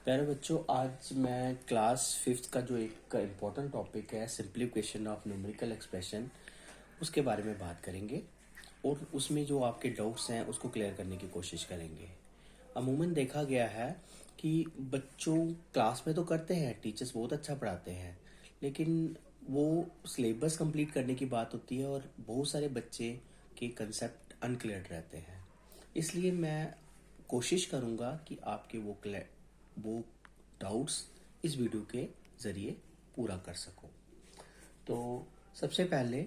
प्यारे बच्चों, आज मैं क्लास फिफ्थ का जो एक इम्पोर्टेंट टॉपिक है सिंप्लीफिकेशन ऑफ न्यूमेरिकल एक्सप्रेशन, उसके बारे में बात करेंगे और उसमें जो आपके डाउट्स हैं उसको क्लियर करने की कोशिश करेंगे। अमूमन देखा गया है कि बच्चों क्लास में तो करते हैं, टीचर्स बहुत अच्छा पढ़ाते हैं, लेकिन वो सिलेबस कंप्लीट करने की बात होती है और बहुत सारे बच्चे के कंसेप्ट अनक्लियर रहते हैं। इसलिए मैं कोशिश करूँगा कि आपके वो डाउट्स इस वीडियो के ज़रिए पूरा कर सकूं। तो सबसे पहले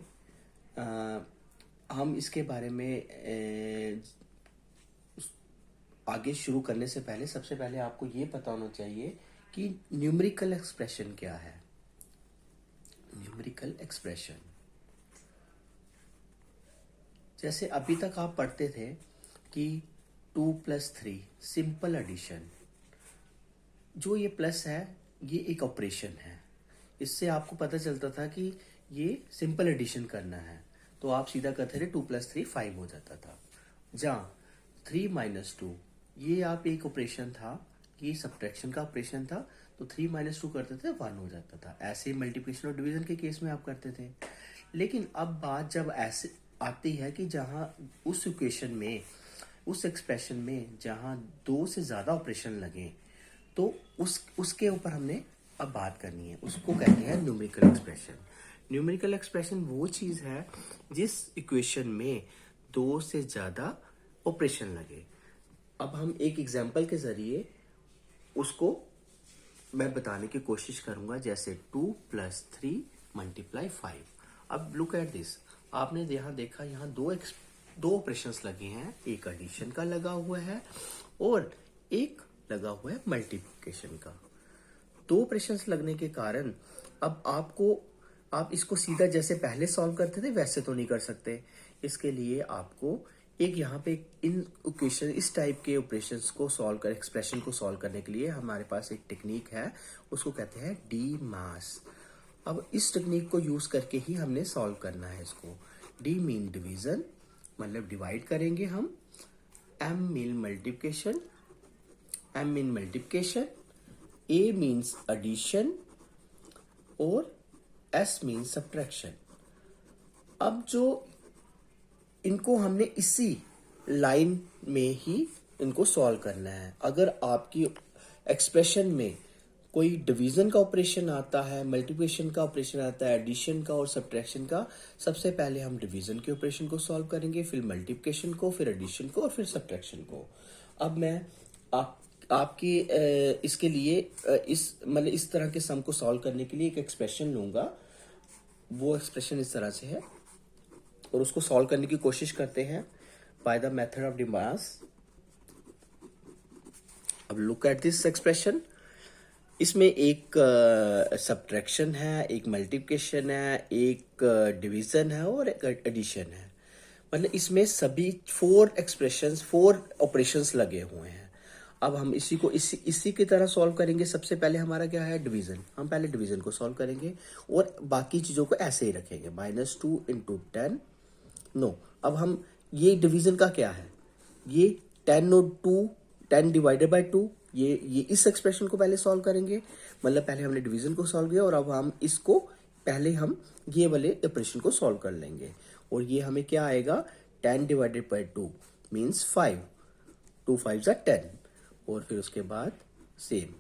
हम इसके बारे में आगे शुरू करने से पहले सबसे पहले आपको ये पता होना चाहिए कि न्यूमेरिकल एक्सप्रेशन क्या है। न्यूमेरिकल एक्सप्रेशन, जैसे अभी तक आप पढ़ते थे कि 2+3 सिंपल एडिशन, जो ये प्लस है ये एक ऑपरेशन है। इससे आपको पता चलता था कि ये सिंपल एडिशन करना है, तो आप सीधा करते थे 2+3 5 हो जाता था। जहाँ 3-2 ये आप एक ऑपरेशन था, ये सब्ट्रैक्शन का ऑपरेशन था, तो 3-2 करते थे 1 हो जाता था। ऐसे मल्टीप्लिकेशन और डिवीजन के केस में आप करते थे। लेकिन अब बात जब ऐसे आती है कि जहाँ उस इक्वेशन में, उस एक्सप्रेशन में जहाँ 2 से ज़्यादा ऑपरेशन लगे, तो उसके ऊपर हमने अब बात करनी है। उसको कहते हैं न्यूमेरिकल एक्सप्रेशन। न्यूमेरिकल एक्सप्रेशन वो चीज़ है जिस इक्वेशन में 2 से ज़्यादा ऑपरेशन लगे। अब हम एक एग्जांपल के ज़रिए उसको मैं बताने की कोशिश करूंगा, जैसे 2+3 × 5। अब लुक एट दिस, आपने यहाँ देखा, यहाँ दो ऑपरेशंस लगे हैं। एक एडिशन का लगा हुआ है और एक लगा हुआ है मल्टीप्लिकेशन का। दो ऑपरेशंस लगने के कारण अब आप इसको सीधा जैसे पहले सॉल्व करते थे वैसे तो नहीं कर सकते। इसके लिए आपको एक यहाँ पे इन इक्वेशन, इस टाइप के ऑपरेशंस को सॉल्व कर, एक्सप्रेशन को सॉल्व करने के लिए हमारे पास एक टेक्निक है, उसको कहते हैं डी मास। अब इस टेक्निक को यूज करके ही हमने सॉल्व करना है इसको। डी मीन डिवीजन, मतलब डिवाइड करेंगे हम। M mean multiplication, M mean multiplication, A means addition और S मीन्स सब्ट्रैक्शन। अब जो इनको हमने इसी लाइन में ही इनको सॉल्व करना है। अगर आपकी एक्सप्रेशन में कोई डिवीजन का ऑपरेशन आता है, मल्टीप्लिकेशन का ऑपरेशन आता है, एडिशन का और सब्ट्रैक्शन का, सबसे पहले हम डिवीजन के ऑपरेशन को सॉल्व करेंगे, फिर मल्टीप्लिकेशन को, फिर एडिशन को और फिर सब्ट्रैक्शन को। अब मैं आपकी इसके लिए इस तरह के सम को सॉल्व करने के लिए एक एक्सप्रेशन लूंगा। वो एक्सप्रेशन इस तरह से है और उसको सॉल्व करने की कोशिश करते हैं बाय द मेथड ऑफ डी मास। अब लुक एट दिस एक्सप्रेशन, इसमें एक सब्ट्रैक्शन है, एक मल्टीप्लिकेशन है, एक डिवीजन है और एक एडिशन है। मतलब इसमें सभी 4 ऑपरेशंस लगे हुए हैं। अब हम इसी की तरह सॉल्व करेंगे। सबसे पहले हमारा क्या है, डिवीजन। हम पहले डिवीजन को सॉल्व करेंगे और बाकी चीजों को ऐसे ही रखेंगे। -2 × 10 नो। अब हम ये डिवीजन का क्या है, ये 10 और 2, 10 डिवाइडेड बाय 2, ये इस एक्सप्रेशन को पहले सॉल्व करेंगे। मतलब पहले हमने डिवीजन को सॉल्व किया और अब हम इसको पहले हम ये वाले ऑपरेशन को सॉल्व कर लेंगे। और ये हमें क्या आएगा, 10 डिवाइडेड बाय 2 मीन्स 5, 2 5 10। और फिर उसके बाद सेम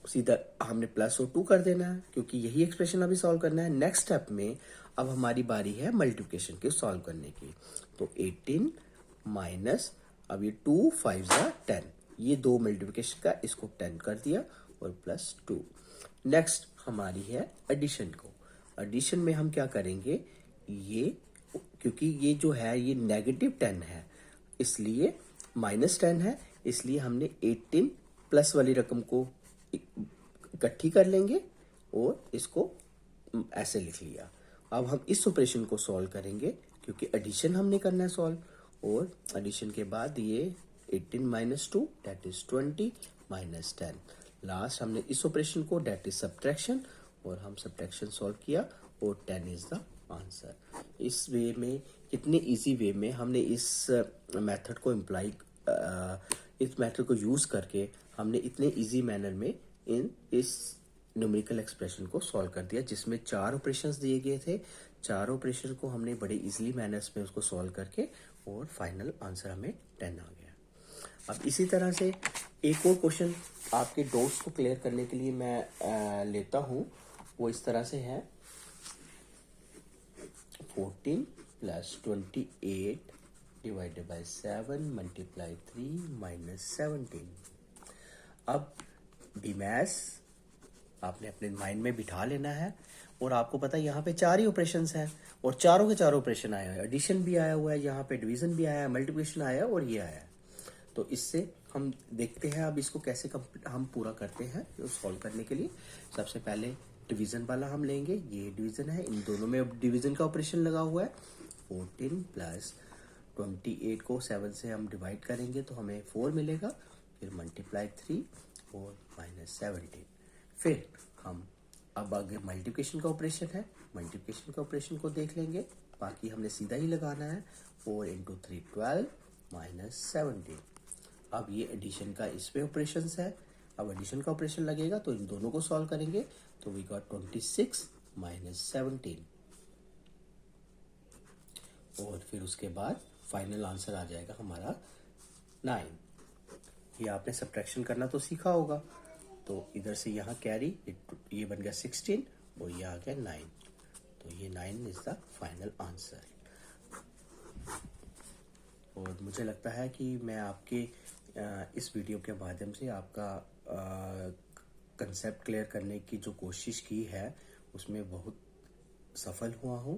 सीधा हमने प्लस और 2 कर देना है, क्योंकि यही एक्सप्रेशन अभी सॉल्व करना है। नेक्स्ट स्टेप में अब हमारी बारी है मल्टीप्लिकेशन के सॉल्व करने की। तो 18 माइनस, अब ये 2 5 10, ये दो मल्टीप्लिकेशन का, इसको 10 कर दिया और +2। नेक्स्ट हमारी है एडिशन को। एडिशन में हम क्या करेंगे, ये क्योंकि ये जो है ये -10 है, इसलिए -10 है, इसलिए हमने 18 प्लस वाली रकम को इकट्ठी कर लेंगे और इसको ऐसे लिख लिया। अब हम इस ऑपरेशन को सॉल्व करेंगे क्योंकि एडिशन हमने करना है सॉल्व। और एडिशन के बाद ये 18 - 2 दैट इज 20 - 10। लास्ट हमने इस ऑपरेशन को, दैट इज सब्ट्रैक्शन, और हम सब्ट्रैक्शन सॉल्व किया और 10 इज द आंसर। इस वे में, कितने इजी वे में हमने इस मेथड को इस मेथड को यूज़ करके हमने इतने इजी मैनर में इस न्यूमेरिकल एक्सप्रेशन को सॉल्व कर दिया, जिसमें 4 ऑपरेशंस दिए गए थे। 4 ऑपरेशन को हमने बड़े इजीली मैनर्स में उसको सॉल्व करके और फाइनल आंसर हमें 10 आ गया। अब इसी तरह से एक और क्वेश्चन आपके डाउट्स को क्लियर करने के लिए मैं लेता हूँ। वो इस तरह से है, 14 + 28 डिवाइडेड बाय 7 मल्टीप्लाई 3 माइनस 17। अब बीमैस आपने अपने माइंड में बिठा लेना है, और आपको पता है यहाँ पे 4 ही ऑपरेशंस हैं और चारों के चारों ऑपरेशन आए हैं। एडिशन भी आया हुआ है, यहाँ पे डिवीजन भी आया है, मल्टीप्लिकेशन आया है और ये आया है। तो इससे हम देखते हैं अब इसको कैसे हम पूरा करते हैं सॉल्व करने के लिए। सबसे पहले डिवीजन वाला हम लेंगे, ये डिवीजन है, इन दोनों में अब डिवीजन का ऑपरेशन लगा हुआ है। 14 + 28 को 7 से हम डिवाइड करेंगे तो हमें 4 मिलेगा, फिर मल्टीप्लाई 3 और माइनस 17। फिर हम अब आगे मल्टीप्लिकेशन का ऑपरेशन है, मल्टीप्लिकेशन का ऑपरेशन को देख लेंगे, बाकी हमने सीधा ही लगाना है। 4 × 3 12 माइनस 17। अब ये एडिशन का इसमें ऑपरेशन है, अब एडिशन का ऑपरेशन लगेगा तो इन दोनों को सॉल्व करेंगे तो वी गॉट 26 माइनस 17, और फिर उसके बाद फाइनल आंसर आ जाएगा हमारा 9। ये आपने सब्ट्रैक्शन करना तो सीखा होगा, तो इधर से यहाँ कैरी, ये बन गया 16 और ये आ गया 9, तो ये 9 इज द फाइनल आंसर। और मुझे लगता है कि मैं आपके इस वीडियो के माध्यम से आपका कंसेप्ट क्लियर करने की जो कोशिश की है उसमें बहुत सफल हुआ हूँ।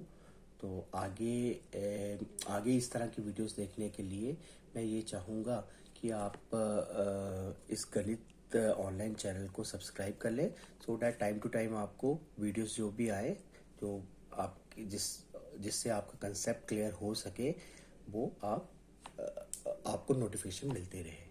तो आगे इस तरह की वीडियोस देखने के लिए मैं ये चाहूँगा कि आप इस गणित ऑनलाइन चैनल को सब्सक्राइब कर लें, so that time to time आपको वीडियोस जो भी आए, जो आप जिससे आपका कंसेप्ट क्लियर हो सके, वो आपको नोटिफिकेशन मिलते रहे।